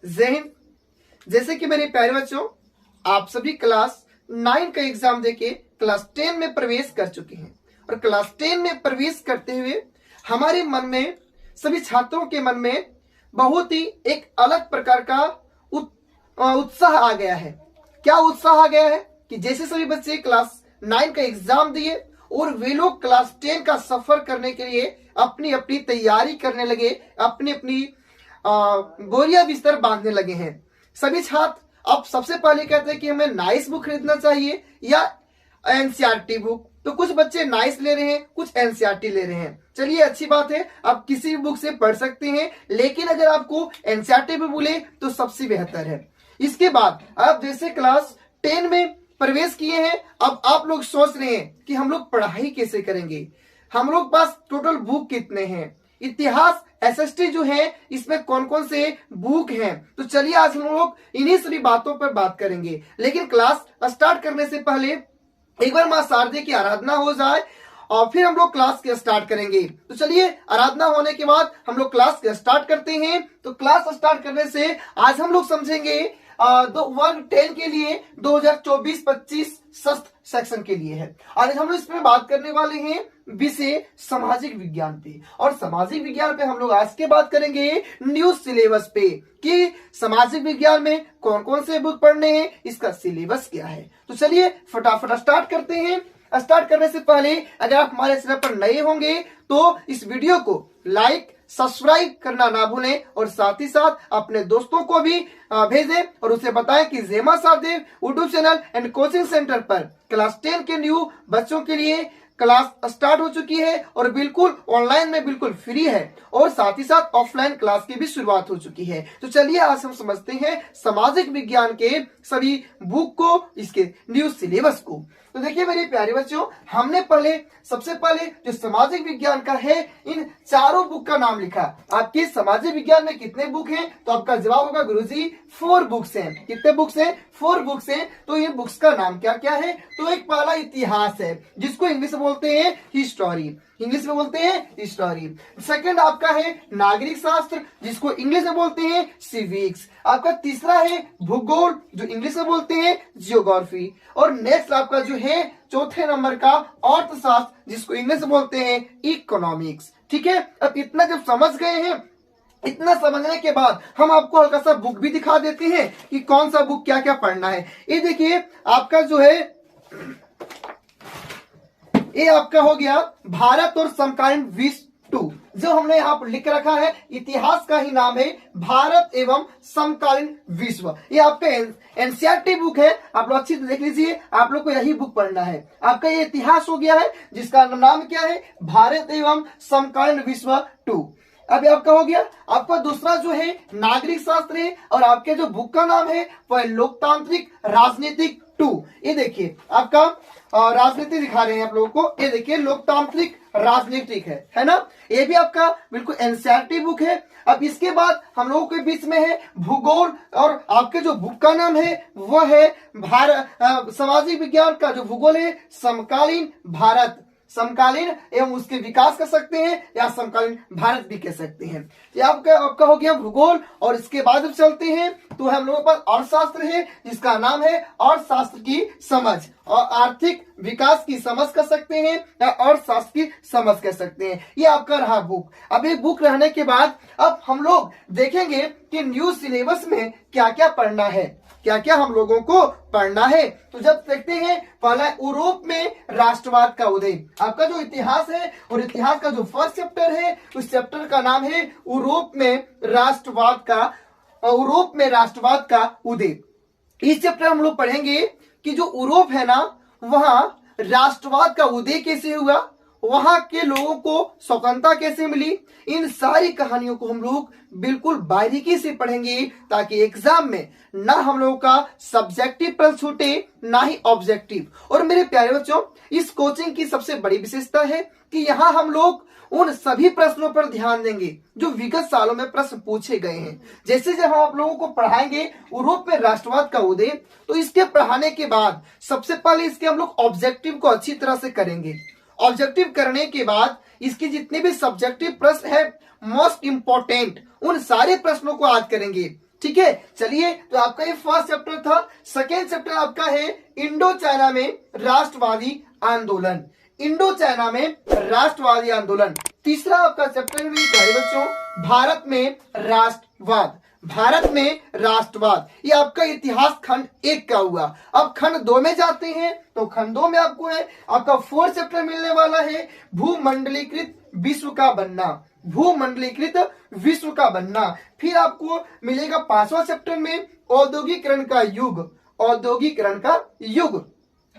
जय हिंद। जैसे कि मेरे प्यारे बच्चों, आप सभी क्लास 9 का एग्जाम देके क्लास 10 में प्रवेश कर चुके हैं और क्लास 10 में प्रवेश करते हुए हमारे मन में, सभी छात्रों के मन में बहुत ही एक अलग प्रकार का उत्साह आ गया है। क्या उत्साह आ गया है कि जैसे सभी बच्चे क्लास 9 का एग्जाम दिए और वे लोग क्लास 10 का सफर करने के लिए अपनी अपनी तैयारी करने लगे, अपनी अपनी बोरिया बिस्तर बांधने लगे हैं। सभी छात्र अब सबसे पहले कहते हैं कि हमें नाइस बुक खरीदना चाहिए या एनसीईआरटी बुक। तो कुछ बच्चे नाइस ले रहे हैं, कुछ एनसीईआरटी ले रहे हैं। चलिए, अच्छी बात है, आप किसी भी बुक से पढ़ सकते हैं, लेकिन अगर आपको एनसीईआरटी बुक मिले तो सबसे बेहतर है। इसके बाद आप जैसे क्लास 10 में प्रवेश किए हैं, अब आप लोग सोच रहे हैं कि हम लोग पढ़ाई कैसे करेंगे, हम लोग पास टोटल बुक कितने हैं, इतिहास एसएसटी जो है इसमें कौन कौन से बुक हैं। तो चलिए आज हम लोग इन्हीं सभी बातों पर बात करेंगे। लेकिन क्लास स्टार्ट करने से पहले एक बार मां शारदे की आराधना हो जाए और फिर हम लोग क्लास के स्टार्ट करेंगे। तो चलिए, आराधना होने के बाद हम लोग क्लास के स्टार्ट करते हैं। तो क्लास स्टार्ट करने से आज हम लोग समझेंगे वर्ग 10 के लिए 2024-25 शस्त्र सेक्शन के लिए है। आज हम लोग इसमें बात करने वाले हैं विषय सामाजिक विज्ञान पे, और सामाजिक विज्ञान पे हम लोग आज के बात करेंगे न्यू सिलेबस पे कि सामाजिक विज्ञान में कौन कौन से बुक पढ़ने हैं, इसका सिलेबस क्या है। तो चलिए फटाफट स्टार्ट करते हैं। स्टार्ट करने से पहले अगर आप हमारे चैनल पर नए होंगे तो इस वीडियो को लाइक सब्सक्राइब करना ना भूलें और साथ ही साथ अपने दोस्तों को भी भेजें और उसे बताएं कि Jema Sardev YouTube channel and coaching centre पर क्लास 10 के न्यू बच्चों के लिए क्लास स्टार्ट हो चुकी है और बिल्कुल ऑनलाइन में बिल्कुल फ्री है, और साथ ही साथ ऑफलाइन क्लास की भी शुरुआत हो चुकी है। तो चलिए आज हम समझते हैं सामाजिक विज्ञान के सभी बुक को, इसके न्यू सिलेबस को। तो देखिए मेरे प्यारे बच्चों, हमने सबसे पहले जो सामाजिक विज्ञान का है इन चारों बुक का नाम लिखा। आपके सामाजिक विज्ञान में कितने बुक हैं? तो आपका जवाब होगा गुरुजी 4 बुक्स हैं। कितने बुक्स हैं? 4 बुक्स हैं। तो ये बुक्स का नाम क्या क्या है? तो एक पहला इतिहास है जिसको इंग्लिश में बोलते हैं हिस्टोरी, इंग्लिश में बोलते हैं हिस्टोरी। सेकंड आपका है नागरिक शास्त्र जिसको इंग्लिश में बोलते हैं सिविक्स। आपका तीसरा है भूगोल जो इंग्लिश में बोलते हैं जियोग्राफी। और नेक्स्ट आपका जो है चौथे नंबर का अर्थशास्त्र जिसको इंग्लिश में बोलते हैं इकोनॉमिक्स। ठीक है, अब इतना जब समझ गए हैं, इतना समझने के बाद हम आपको हल्का सा बुक भी दिखा देते हैं कि कौन सा बुक क्या क्या पढ़ना है। ये देखिए आपका जो है, ये आपका हो गया भारत और समकालीन विश्व 2, जो हमने यहाँ पर लिख रखा है। इतिहास का ही नाम है भारत एवं समकालीन विश्व। ये आपका एनसीईआरटी बुक है, आप लोग अच्छी से देख लीजिए, आप लोग को यही बुक पढ़ना है। आपका ये इतिहास हो गया है जिसका नाम क्या है, भारत एवं समकालीन विश्व 2। अब आपका हो गया, आपका दूसरा जो है नागरिक शास्त्र है, और आपके जो बुक का नाम है वह लोकतांत्रिक राजनीतिक 2। ये देखिए आपका राजनीति दिखा रहे हैं आप लोगों को, ये देखिए लोकतांत्रिक राजनीतिक है ना। ये भी आपका बिल्कुल एनसीईआरटी बुक है। अब इसके बाद हम लोगों के बीच में है भूगोल, और आपके जो बुक का नाम है वह है सामाजिक विज्ञान का जो भूगोल है समकालीन भारत, समकालीन एवं उसके विकास कर सकते हैं या समकालीन भारत भी कह सकते हैं। ये आपका हो गया भूगोल। और इसके बाद जब चलते हैं तो हम लोगों पर अर्थशास्त्र है जिसका नाम है अर्थशास्त्र की समझ, और आर्थिक विकास की समझ कर सकते हैं या अर्थशास्त्र की समझ कह सकते हैं। ये आपका रहा बुक। अब ये बुक रहने के बाद अब हम लोग देखेंगे कि न्यू सिलेबस में क्या क्या पढ़ना है, क्या क्या हम लोगों को पढ़ना है। तो जब देखते हैं पहला यूरोप में राष्ट्रवाद का उदय। आपका जो इतिहास है और इतिहास का जो फर्स्ट चैप्टर है उस चैप्टर का नाम है यूरोप में राष्ट्रवाद का उदय। इस चैप्टर हम लोग पढ़ेंगे कि जो यूरोप है ना, वहां राष्ट्रवाद का उदय कैसे हुआ, वहां के लोगों को स्वतंत्रता कैसे मिली। इन सारी कहानियों को हम लोग बिल्कुल बारीकी से पढ़ेंगे ताकि एग्जाम में ना हम लोगों का सब्जेक्टिव प्रश्न छूटे ना ही ऑब्जेक्टिव। और मेरे प्यारे बच्चों, इस कोचिंग की सबसे बड़ी विशेषता है कि यहाँ हम लोग उन सभी प्रश्नों पर ध्यान देंगे जो विगत सालों में प्रश्न पूछे गए हैं। जैसे जब हम आप लोगों को पढ़ाएंगे यूरोप में राष्ट्रवाद का उदय, तो इसके पढ़ाने के बाद सबसे पहले इसके हम लोग ऑब्जेक्टिव को अच्छी तरह से करेंगे। ऑब्जेक्टिव करने के बाद इसके जितने भी सब्जेक्टिव प्रश्न है मोस्ट इंपॉर्टेंट, उन सारे प्रश्नों को आज करेंगे। ठीक है। चलिए, तो आपका ये फर्स्ट चैप्टर था। सेकेंड चैप्टर आपका है इंडो चाइना में राष्ट्रवादी आंदोलन। इंडो चाइना में राष्ट्रवादी आंदोलन। तीसरा आपका चैप्टर है प्यारे बच्चों भारत में राष्ट्रवाद। भारत में राष्ट्रवाद, ये आपका इतिहास खंड 1 का हुआ। अब खंड 2 में जाते हैं, तो खंड 2 में आपको है आपका 4th चैप्टर मिलने वाला है भूमंडलीकृत विश्व का बनना। भूमंडलीकृत विश्व का बनना। फिर आपको मिलेगा 5वां चैप्टर में औद्योगिकरण का युग। औद्योगिकरण का युग,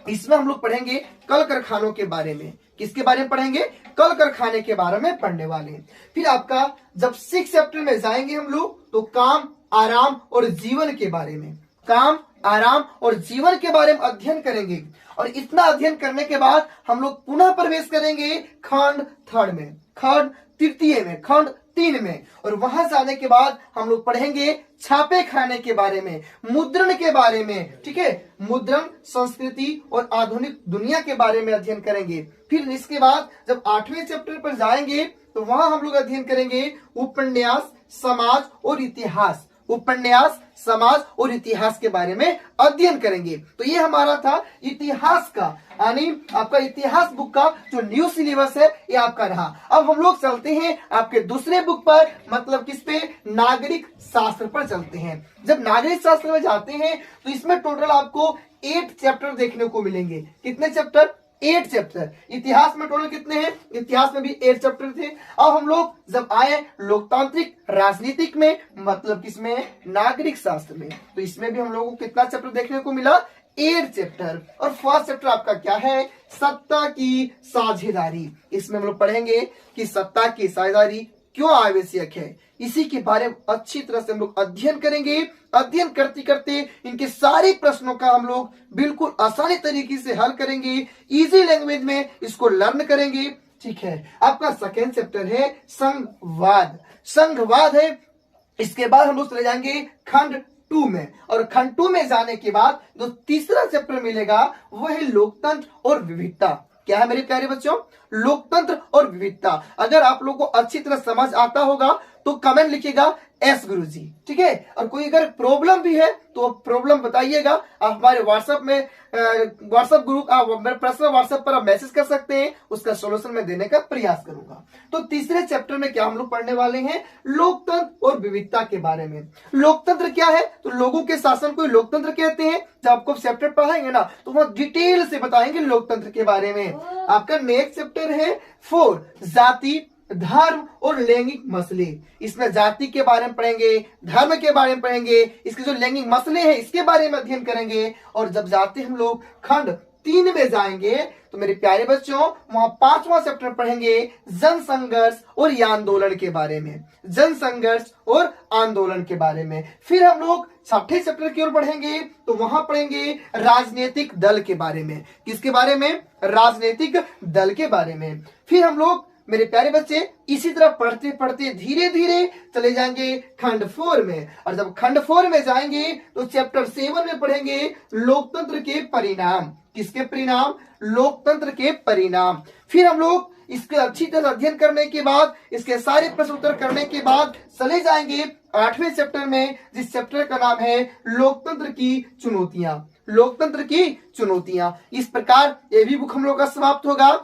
इसमें हम लोग पढ़ेंगे कल कारखानों के बारे में। किसके बारे में पढ़ेंगे? कल कारखाने के बारे में पढ़ने वाले हैं। फिर आपका जब 6 चैप्टर में जाएंगे हम लोग, तो काम, आराम और जीवन के बारे में। काम, आराम और जीवन के बारे में अध्ययन करेंगे। और इतना अध्ययन करने के बाद हम लोग पुनः प्रवेश करेंगे खंड 3 में, खंड 3 में, खंड 3 में। और वहां जाने के बाद हम लोग पढ़ेंगे छापे खाने के बारे में, मुद्रण के बारे में, ठीक है। मुद्रण, संस्कृति और आधुनिक दुनिया के बारे में अध्ययन करेंगे। फिर इसके बाद जब 8वें चैप्टर पर जाएंगे, तो वहां हम लोग अध्ययन करेंगे उपन्यास, समाज और इतिहास। उपन्यास, समाज और इतिहास के बारे में अध्ययन करेंगे। तो ये हमारा था इतिहास का, यानी आपका इतिहास बुक का जो न्यू सिलेबस है, ये आपका रहा। अब हम लोग चलते हैं आपके दूसरे बुक पर, मतलब किस पे? नागरिक शास्त्र पर चलते हैं। जब नागरिक शास्त्र में जाते हैं, तो इसमें टोटल आपको 8 चैप्टर देखने को मिलेंगे। कितने चैप्टर? 8 चैप्टर। इतिहास में टोटल कितने हैं? इतिहास में भी 8 चैप्टर थे। अब हम लोग जब आए लोकतांत्रिक राजनीतिक में, मतलब किसमें? नागरिक शास्त्र में, तो इसमें भी हम लोगों को कितना चैप्टर देखने को मिला? 8 चैप्टर। और फर्स्ट चैप्टर आपका क्या है? सत्ता की साझेदारी। इसमें हम लोग पढ़ेंगे कि सत्ता की साझेदारी क्यों आवश्यक है, इसी के बारे में अच्छी तरह से हम लोग अध्ययन करेंगे। अध्ययन करते करते इनके सारे प्रश्नों का हम लोग बिल्कुल आसानी तरीके से हल करेंगे, इजी लैंग्वेज में इसको लर्न करेंगे, ठीक है। आपका सेकेंड चैप्टर है संघवाद। संघवाद है। इसके बाद हम लोग चले जाएंगे खंड 2 में, और खंड 2 में जाने के बाद जो तीसरा चैप्टर मिलेगा वो है लोकतंत्र और विविधता। क्या है मेरे प्यारे बच्चों? लोकतंत्र और विविधता। अगर आप लोगों को अच्छी तरह समझ आता होगा तो कमेंट लिखिएगा एस गुरुजी, ठीक है। और कोई अगर प्रॉब्लम भी है तो प्रॉब्लम बताइएगा। आप हमारे व्हाट्सएप में व्हाट्सएप ग्रुप, आप मेरे पर्सनल व्हाट्सएप पर आप मैसेज कर सकते हैं, उसका सॉल्यूशन मैं देने का प्रयास करूंगा। तो तीसरे चैप्टर में क्या हम लोग पढ़ने वाले हैं? लोकतंत्र और विविधता के बारे में। लोकतंत्र क्या है? तो लोगों के शासन को लोकतंत्र कहते हैं। जब आपको चैप्टर पढ़ाएंगे ना, तो वह डिटेल से बताएंगे लोकतंत्र के बारे में। आपका नेक्स्ट चैप्टर है 4 जाति, धर्म और लैंगिक मसले। इसमें जाति के बारे में पढ़ेंगे, धर्म के बारे में पढ़ेंगे, इसके जो लैंगिक मसले हैं इसके बारे में अध्ययन करेंगे। और जब जाते हम लोग खंड 3 में जाएंगे, तो मेरे प्यारे बच्चों वहां 5वां चैप्टर पढ़ेंगे जन संघर्ष और आंदोलन के बारे में। जन संघर्ष और आंदोलन के बारे में। फिर हम लोग 6ठे चैप्टर की ओर बढ़ेंगे, तो वहां पढ़ेंगे राजनीतिक दल के बारे में। किसके बारे में? राजनीतिक दल के बारे में। फिर हम लोग मेरे प्यारे बच्चे इसी तरह पढ़ते पढ़ते धीरे धीरे चले जाएंगे खंड 4 में। और जब खंड 4 में जाएंगे तो चैप्टर 7 में पढ़ेंगे लोकतंत्र के परिणाम। किसके परिणाम? लोकतंत्र के परिणाम। फिर हम लोग इसके अच्छी तरह अध्ययन करने के बाद, इसके सारे प्रश्न उत्तर करने के बाद चले जाएंगे 8वें चैप्टर में, जिस चैप्टर का नाम है लोकतंत्र की चुनौतियां। लोकतंत्र की चुनौतियां। इस प्रकार ये भी बुक हम लोग का समाप्त होगा।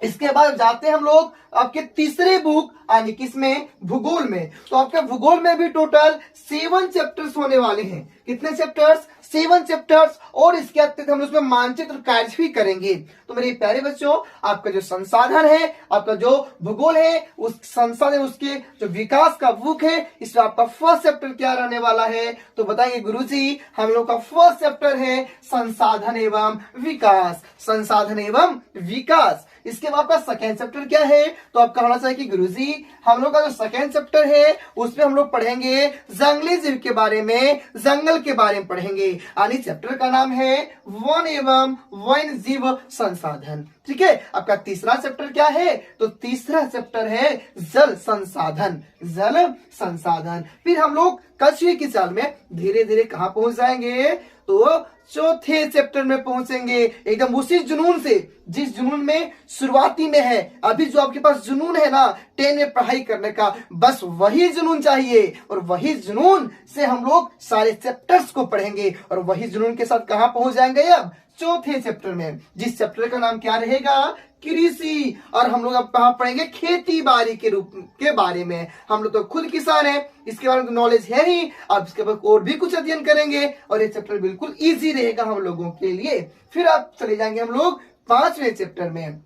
इसके बाद जाते हैं हम लोग आपके तीसरे बुक, यानी किसमें? भूगोल में। तो आपके भूगोल में भी टोटल 7 चैप्टर्स होने वाले हैं। कितने चैप्टर्स? 7 चैप्टर्स। और इसके अतिरिक्त हम उसमें मानचित्र कार्य भी करेंगे। तो मेरे प्यारे बच्चों, आपका जो संसाधन है, आपका जो भूगोल है, उस संसाधन, उसके जो विकास का बुक है, इसमें आपका फर्स्ट चैप्टर क्या रहने वाला है? तो बताइए गुरुजी, हम लोग का फर्स्ट चैप्टर है संसाधन एवं विकास। संसाधन एवं विकास। इसके बाद आपका सेकेंड चैप्टर क्या है? तो आपका होना चाहिए कि गुरुजी, हम लोग का जो सेकेंड चैप्टर है उसमें हम लोग पढ़ेंगे जंगली जीव के बारे में, जंगल के बारे में पढ़ेंगे। यानी चैप्टर का नाम है वन एवं वन्य जीव संसाधन। ठीक है। आपका तीसरा चैप्टर क्या है? तो तीसरा चैप्टर है जल संसाधन, जल संसाधन। फिर हम लोग कछुए की चाल में धीरे धीरे कहां पहुंच जाएंगे? तो चौथे चैप्टर में पहुंचेंगे, एकदम उसी जुनून से जिस जुनून में शुरुआती में है। अभी जो आपके पास जुनून है ना 10 में पढ़ाई करने का, बस वही जुनून चाहिए और वही जुनून से हम लोग सारे चैप्टर्स को पढ़ेंगे और वही जुनून के साथ कहां पहुंच जाएंगे? अब चौथे चैप्टर में, जिस चैप्टर का नाम क्या रहेगा? कृषि। और हम लोग अब कहां पढ़ेंगे? खेती बाड़ी के रूप के बारे में। हम लोग तो खुद किसान हैं, इसके बारे में तो नॉलेज है ही। अब इसके बाद और भी कुछ अध्ययन करेंगे और ये चैप्टर बिल्कुल इजी रहेगा हम लोगों के लिए। फिर आप चले जाएंगे हम लोग 5वें चैप्टर में,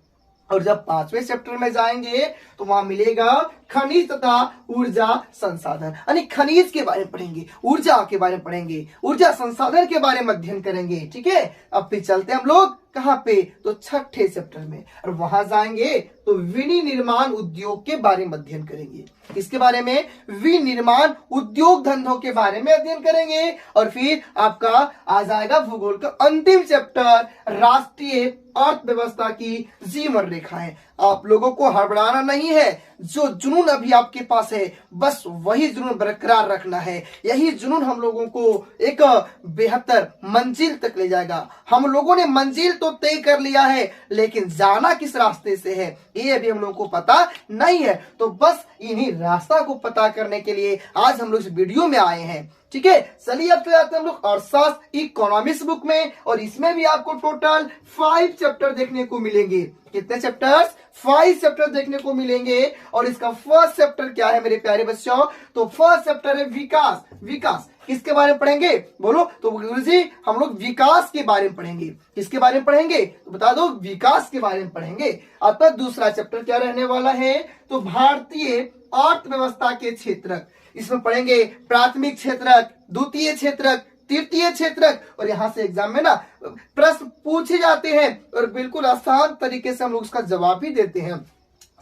और जब 5वें चैप्टर में जाएंगे तो वहां मिलेगा खनिज तथा ऊर्जा संसाधन, यानी खनिज के बारे में पढ़ेंगे, ऊर्जा के बारे में पढ़ेंगे, ऊर्जा संसाधन के बारे में अध्ययन करेंगे। ठीक है। अब फिर चलते हैं हम लोग कहां पे? तो 6ठे चैप्टर में, और वहां जाएंगे तो विनिर्माण उद्योग के बारे में अध्ययन करेंगे। इसके बारे में विनिर्माण उद्योग धंधों के बारे में अध्ययन करेंगे। और फिर आपका आ जाएगा भूगोल का अंतिम चैप्टर, राष्ट्रीय अर्थव्यवस्था की जीवन रेखाएं। आप लोगों को हड़बड़ाना नहीं है, जो जुनून अभी आपके पास है बस वही जुनून बरकरार रखना है। यही जुनून हम लोगों को एक बेहतर मंजिल तक ले जाएगा। हम लोगों ने मंजिल तो तय कर लिया है, लेकिन जाना किस रास्ते से है ये अभी हम लोगों को पता नहीं है। तो बस इन्हीं रास्ता को पता करने के लिए आज हम लोग इस वीडियो में आए हैं। ठीक है। चलिए अब चले जाते हैं हम लोग अर्थशास्त्र इकोनॉमिक्स बुक में, और इसमें भी आपको टोटल 5 चैप्टर देखने को मिलेंगे। कितने चैप्टर्स? 5 चैप्टर देखने को मिलेंगे। और इसका फर्स्ट चैप्टर क्या है मेरे प्यारे बच्चों? तो फर्स्ट चैप्टर है विकास। विकास किसके बारे में पढ़ेंगे? बोलो। तो गुरुजी हम लोग विकास के बारे में पढ़ेंगे। किसके बारे में पढ़ेंगे? तो बता दो। विकास के बारे में पढ़ेंगे। अब तक दूसरा चैप्टर क्या रहने वाला है? तो भारतीय अर्थव्यवस्था के क्षेत्रक। इसमें पढ़ेंगे प्राथमिक क्षेत्रक, द्वितीय क्षेत्रक, तृतीय क्षेत्रक। और यहां से एग्जाम में ना प्रश्न पूछे जाते हैं और बिल्कुल आसान तरीके से हम लोग उसका जवाब भी देते हैं।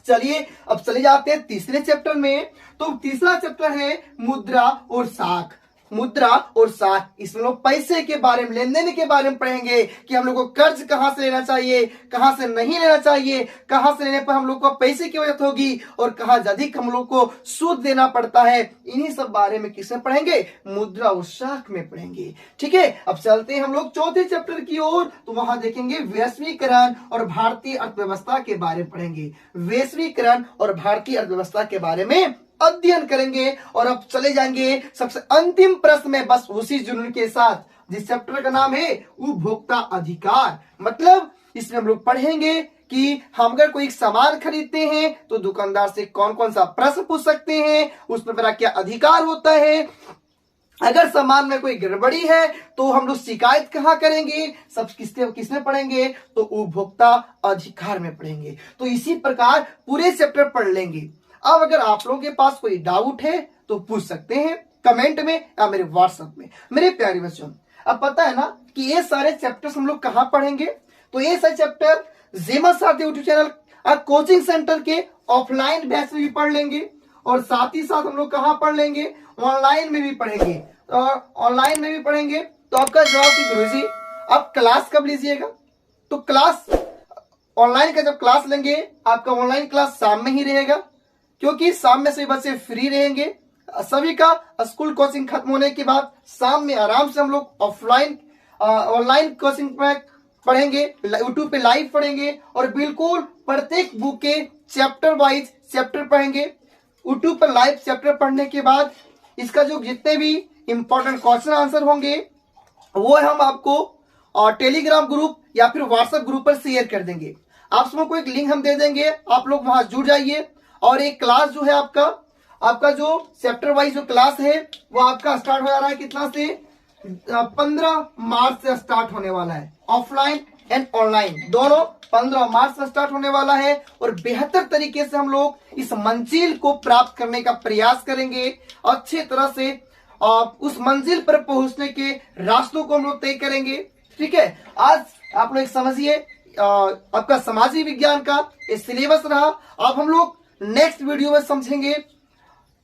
चलिए अब चले जाते हैं तीसरे चैप्टर में। तो तीसरा चैप्टर है मुद्रा और साख। मुद्रा और साख, इसमें लोग पैसे के बारे में, लेन देन के बारे में पढ़ेंगे कि हम लोग को कर्ज कहां से लेना चाहिए, कहां से नहीं लेना चाहिए, कहां से लेने पर हम लोग को पैसे की बचत होगी और कहां अधिक हम लोग को सूद देना पड़ता है। इन्हीं सब बारे में किसमें पढ़ेंगे? मुद्रा और साख में पढ़ेंगे। ठीक है। अब चलते हैं हम लोग चौथे चैप्टर की ओर। तो वहां देखेंगे वैश्वीकरण और भारतीय अर्थव्यवस्था के बारे में पढ़ेंगे। वैश्वीकरण और भारतीय अर्थव्यवस्था के बारे में अध्ययन करेंगे। और अब चले जाएंगे सबसे अंतिम प्रश्न में, बस उसी जुनून के साथ, जिस चैप्टर का नाम है उपभोक्ता अधिकार। मतलब इसमें हम लोग पढ़ेंगे कि हम अगर कोई सामान खरीदते हैं तो दुकानदार से कौन कौन सा प्रश्न पूछ सकते हैं, उसमें मेरा क्या अधिकार होता है, अगर सामान में कोई गड़बड़ी है तो हम लोग शिकायत कहां करेंगे, सब किसमें पढ़ेंगे? तो उपभोक्ता अधिकार में पढ़ेंगे। तो इसी प्रकार पूरे चैप्टर पढ़ लेंगे। अब अगर आप लोगों के पास कोई डाउट है तो पूछ सकते हैं कमेंट में या मेरे व्हाट्सएप में। मेरे प्यारे बच्चों, अब पता है ना कि ये सारे चैप्टर्स हम लोग कहां पढ़ेंगे? तो ये सारे चैप्टर जेमा साथ यूट्यूब चैनल कोचिंग सेंटर के ऑफलाइन बैच में भी पढ़ लेंगे, और साथ ही साथ हम लोग कहां पढ़ लेंगे? ऑनलाइन में भी पढ़ेंगे। और ऑनलाइन में भी पढ़ेंगे तो आपका जवाब कि गुरुजी आप क्लास कब लीजिएगा? तो क्लास ऑनलाइन का जब क्लास लेंगे, आपका ऑनलाइन क्लास शाम में ही रहेगा, क्योंकि शाम में सभी बच्चे फ्री रहेंगे। सभी का स्कूल कोचिंग खत्म होने के बाद शाम में आराम से हम लोग ऑनलाइन कोचिंग में पढ़ेंगे, यूट्यूब पे लाइव पढ़ेंगे, और बिल्कुल प्रत्येक बुक के चैप्टर वाइज चैप्टर पढ़ेंगे। यूट्यूब पर लाइव चैप्टर पढ़ने के बाद इसका जो जितने भी इंपॉर्टेंट क्वेश्चन आंसर होंगे वो हम आपको टेलीग्राम ग्रुप या फिर व्हाट्सएप ग्रुप पर शेयर कर देंगे। आप सबको एक लिंक हम दे देंगे, आप लोग वहां जुड़ जाइए। और एक क्लास जो है आपका जो चैप्टर वाइज जो क्लास है वो आपका स्टार्ट हो जा रहा है कितना से? 15 मार्च से स्टार्ट होने वाला है। ऑफलाइन एंड ऑनलाइन दोनों 15 मार्च से स्टार्ट होने वाला है। और बेहतर तरीके से हम लोग इस मंजिल को प्राप्त करने का प्रयास करेंगे। अच्छी तरह से उस मंजिल पर पहुंचने के रास्तों को हम लोग तय करेंगे। ठीक है। आज आप लोग समझिए आपका सामाजिक विज्ञान का सिलेबस रहा। अब हम लोग नेक्स्ट वीडियो में समझेंगे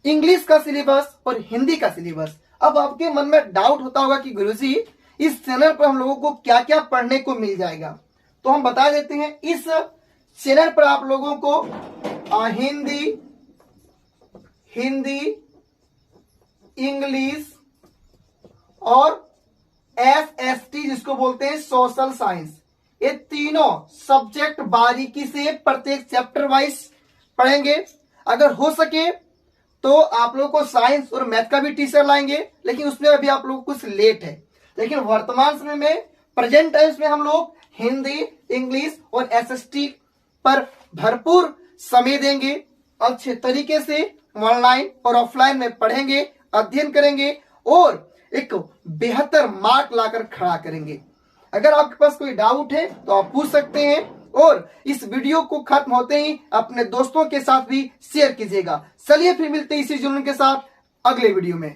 इंग्लिश का सिलेबस और हिंदी का सिलेबस। अब आपके मन में डाउट होता होगा कि गुरुजी इस चैनल पर हम लोगों को क्या क्या पढ़ने को मिल जाएगा। तो हम बता देते हैं इस चैनल पर आप लोगों को हिंदी, इंग्लिश और SST जिसको बोलते हैं सोशल साइंस, ये तीनों सब्जेक्ट बारीकी से प्रत्येक चैप्टर वाइज पढ़ेंगे। अगर हो सके तो आप लोगों को साइंस और मैथ का भी टीचर लाएंगे, लेकिन उसमें अभी आप लोगों को कुछ लेट है। लेकिन वर्तमान समय में प्रेजेंट टाइम्स में हम लोग हिंदी, इंग्लिश और SST पर भरपूर समय देंगे। अच्छे तरीके से ऑनलाइन और ऑफलाइन में पढ़ेंगे, अध्ययन करेंगे और एक बेहतर मार्क लाकर खड़ा करेंगे। अगर आपके पास कोई डाउट है तो आप पूछ सकते हैं और इस वीडियो को खत्म होते ही अपने दोस्तों के साथ भी शेयर कीजिएगा। चलिए फिर मिलते हैं इसी जुनून के साथ अगले वीडियो में।